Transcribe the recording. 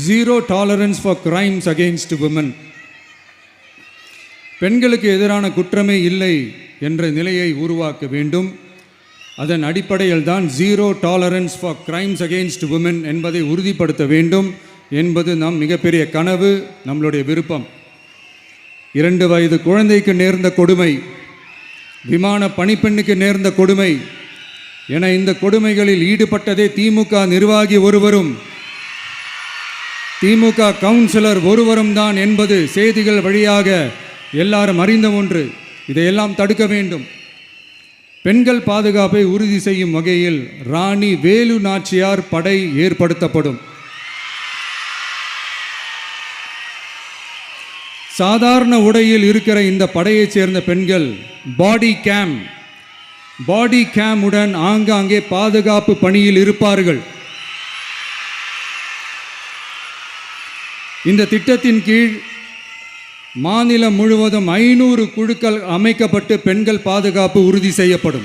Zero tolerance for crimes against women. பெண்களுக்கு எதிரான குற்றமே இல்லை என்ற நிலையை உருவாக்க வேண்டும். அதன் அடிப்படையில் தான் zero tolerance for crimes against women என்பதை உறுதிப்படுத்த வேண்டும் என்பது நம் மிகப்பெரிய கனவு, நம்மளுடைய விருப்பம். 2 வயது குழந்தைக்கு நேர்ந்த கொடுமை, விமான பணிப்பெண்ணுக்கு நேர்ந்த கொடுமை என இந்த கொடுமைகளில் ஈடுபட்டதே திமுக நிர்வாகி ஒருவரும் திமுக கவுன்சிலர் ஒருவரும் தான் என்பது செய்திகள் வழியாக எல்லாரும் அறிந்த ஒன்று. இதையெல்லாம் தடுக்க வேண்டும். பெண்கள் பாதுகாப்பை உறுதி செய்யும் வகையில் ராணி வேலு நாச்சியார் படை ஏற்படுத்தப்படும். சாதாரண உடையில் இருக்கிற இந்த படையைச் சேர்ந்த பெண்கள் பாடி கேம் உடன் ஆங்காங்கே பாதுகாப்பு பணியில் இருப்பார்கள். இந்த திட்டத்தின் கீழ் மாநிலம் முழுவதும் 500 குழுக்கள் அமைக்கப்பட்டு பெண்கள் பாதுகாப்பு உறுதி செய்யப்படும்.